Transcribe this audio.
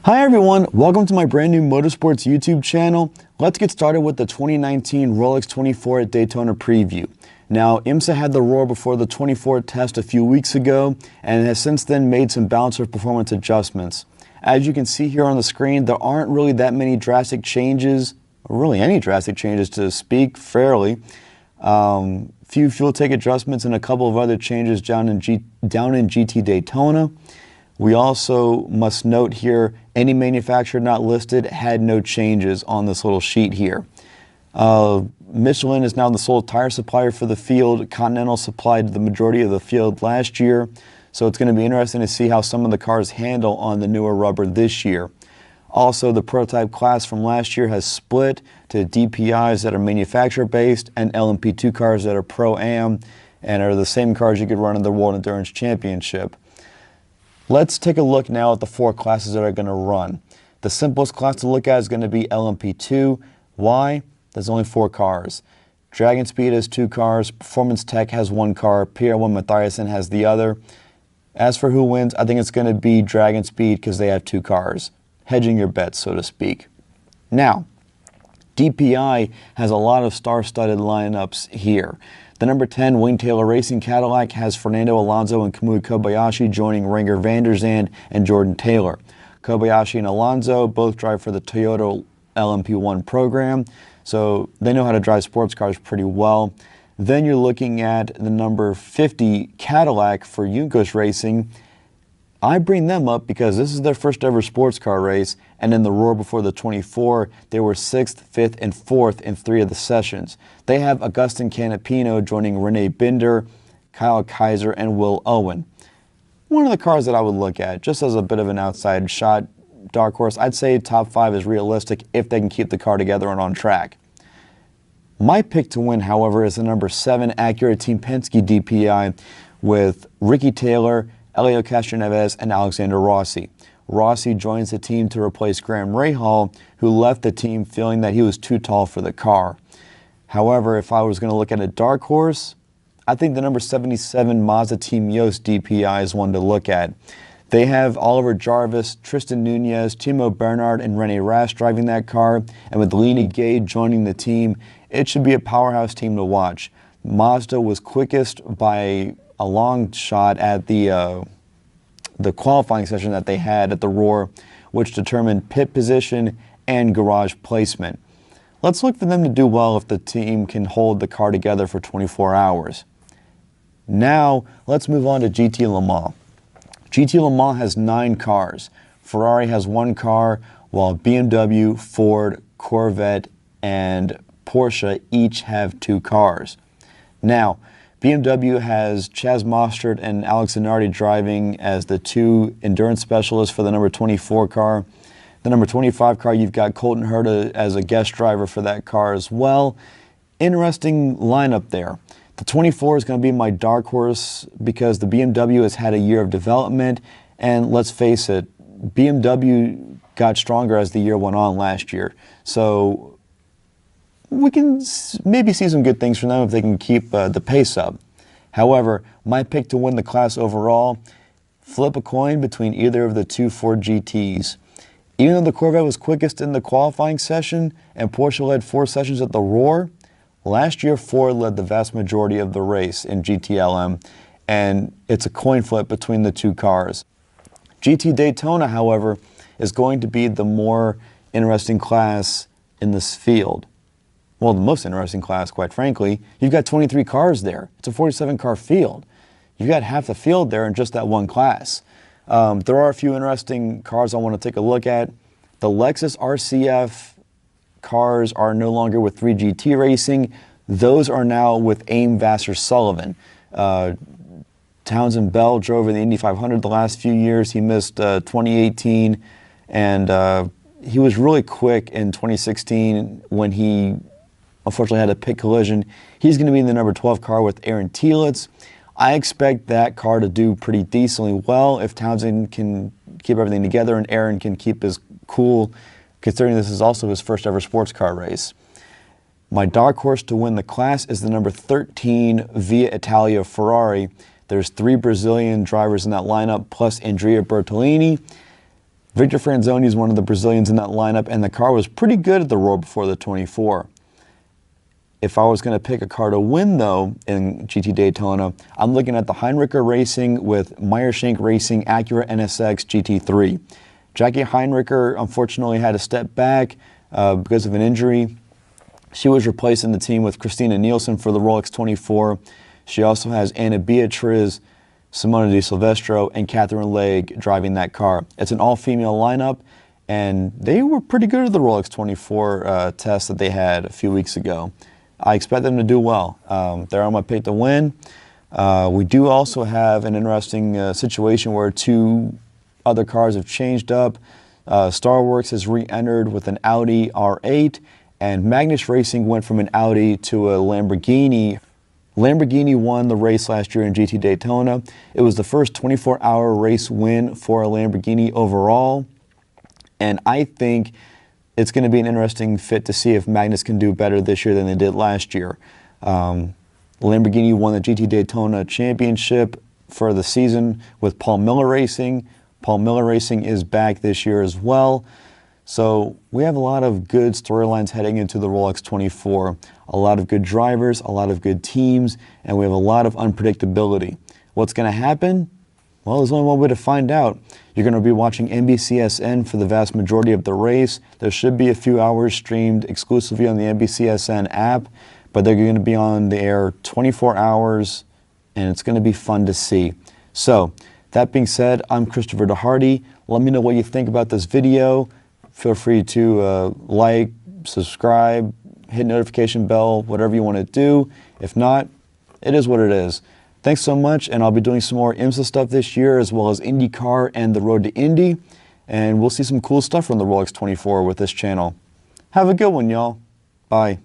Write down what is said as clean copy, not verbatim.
Hi everyone, welcome to my brand new motorsports YouTube channel. Let's get started with the 2019 Rolex 24 at Daytona preview. Now, IMSA had the roar before the 24 test a few weeks ago and has since then made some balance of performance adjustments. As you can see here on the screen, there aren't really that many drastic changes, or really any drastic changes to speak fairly. Few fuel tank adjustments and a couple of other changes down in GT Daytona. We also must note here, any manufacturer not listed had no changes on this little sheet here. Michelin is now the sole tire supplier for the field. Continental supplied the majority of the field last year, so it's going to be interesting to see how some of the cars handle on the newer rubber this year. Also, the prototype class from last year has split to DPIs that are manufacturer-based and LMP2 cars that are Pro-Am and are the same cars you could run in the World Endurance Championship. Let's take a look now at the four classes that are going to run. The simplest class to look at is going to be LMP2. Why? There's only four cars. Dragon Speed has two cars, Performance Tech has one car, PR1 Mathiasen has the other. As for who wins, I think it's going to be Dragon Speed because they have two cars. Hedging your bets, so to speak. Now, DPI has a lot of star-studded lineups here. The number 10 Wayne Taylor Racing Cadillac has Fernando Alonso and Kamui Kobayashi joining Renger van der Zande and Jordan Taylor. Kobayashi and Alonso both drive for the Toyota LMP1 program, so they know how to drive sports cars pretty well. Then you're looking at the number 50 Cadillac for Juncos Racing. I bring them up because this is their first ever sports car race, and in the roar before the 24, they were 6th, 5th, and 4th in 3 of the sessions. They have Agustin Canapino joining Renee Binder, Kyle Kaiser, and Will Owen. One of the cars that I would look at, just as a bit of an outside shot, dark horse, I'd say top 5 is realistic if they can keep the car together and on track. My pick to win, however, is the number 7 Acura Team Penske DPI with Ricky Taylor, Elio Castroneves, and Alexander Rossi. Rossi joins the team to replace Graham Rahal, who left the team feeling that he was too tall for the car. However, if I was going to look at a dark horse, I think the number 77 Mazda Team Yost DPI is one to look at. They have Oliver Jarvis, Tristan Nunez, Timo Bernhard, and Rene Rast driving that car, and with Lena Gage joining the team, it should be a powerhouse team to watch. Mazda was quickest by a long shot at the qualifying session that they had at the Roar, which determined pit position and garage placement. Let's look for them to do well if the team can hold the car together for 24 hours. Now, let's move on to GT Le Mans. GT Le Mans has 9 cars. Ferrari has 1 car, while BMW, Ford, Corvette, and Porsche each have 2 cars. Now, BMW has Chaz Mostert and Alex Zanardi driving as the 2 endurance specialists for the number 24 car. The number 25 car, you've got Colton Herta as a guest driver for that car as well. Interesting lineup there. The 24 is going to be my dark horse because the BMW has had a year of development, and let's face it, BMW got stronger as the year went on last year. So we can maybe see some good things from them if they can keep the pace up. However, my pick to win the class overall, flip a coin between either of the 2 Ford GTs. Even though the Corvette was quickest in the qualifying session and Porsche led 4 sessions at the Roar, last year Ford led the vast majority of the race in GTLM, and it's a coin flip between the 2 cars. GT Daytona, however, is going to be the more interesting class in this field. Well, the most interesting class, quite frankly. You've got 23 cars there. It's a 47-car field. You've got half the field there in just that one class. There are a few interesting cars I want to take a look at. The Lexus RCF cars are no longer with 3GT Racing. Those are now with Aim Vassar Sullivan. Townsend Bell drove in the Indy 500 the last few years. He missed 2018, and he was really quick in 2016 when he unfortunately had a pit collision. He's going to be in the number 12 car with Aaron Telitz. I expect that car to do pretty decently well if Townsend can keep everything together and Aaron can keep his cool, considering this is also his first ever sports car race. My dark horse to win the class is the number 13 Via Italia Ferrari. There's 3 Brazilian drivers in that lineup, plus Andrea Bertolini. Victor Franzoni is one of the Brazilians in that lineup, and the car was pretty good at the Roar before the 24. If I was going to pick a car to win, though, in GT Daytona, I'm looking at the Heinricher Racing with Meyershank Racing Acura NSX GT3. Jackie Heinricher unfortunately had to step back because of an injury. She was replacing the team with Christina Nielsen for the Rolex 24. She also has Anna Beatriz, Simona Di Silvestro, and Catherine Legge driving that car. It's an all-female lineup, and they were pretty good at the Rolex 24 test that they had a few weeks ago. I expect them to do well. They're on my pick to win. We do also have an interesting situation where two other cars have changed up. Starworks has re-entered with an Audi R8, and Magnus Racing went from an Audi to a Lamborghini. Lamborghini won the race last year in GT Daytona. It was the first 24-hour race win for a Lamborghini overall, and I think it's going to be an interesting fit to see if Magnus can do better this year than they did last year. Lamborghini won the GT Daytona Championship for the season with Paul Miller Racing. Paul Miller Racing is back this year as well. So we have a lot of good storylines heading into the Rolex 24. A lot of good drivers, a lot of good teams, and we have a lot of unpredictability. What's going to happen? Well, there's only one way to find out. You're going to be watching NBCSN for the vast majority of the race. There should be a few hours streamed exclusively on the NBCSN app, but they're going to be on the air 24 hours, and it's going to be fun to see. So, that being said, I'm Christopher DeHardy. Let me know what you think about this video. Feel free to like, subscribe, hit notification bell, whatever you want to do. If not, it is what it is. Thanks so much, and I'll be doing some more IMSA stuff this year, as well as IndyCar and the Road to Indy, and we'll see some cool stuff from the Rolex 24 with this channel. Have a good one, y'all. Bye.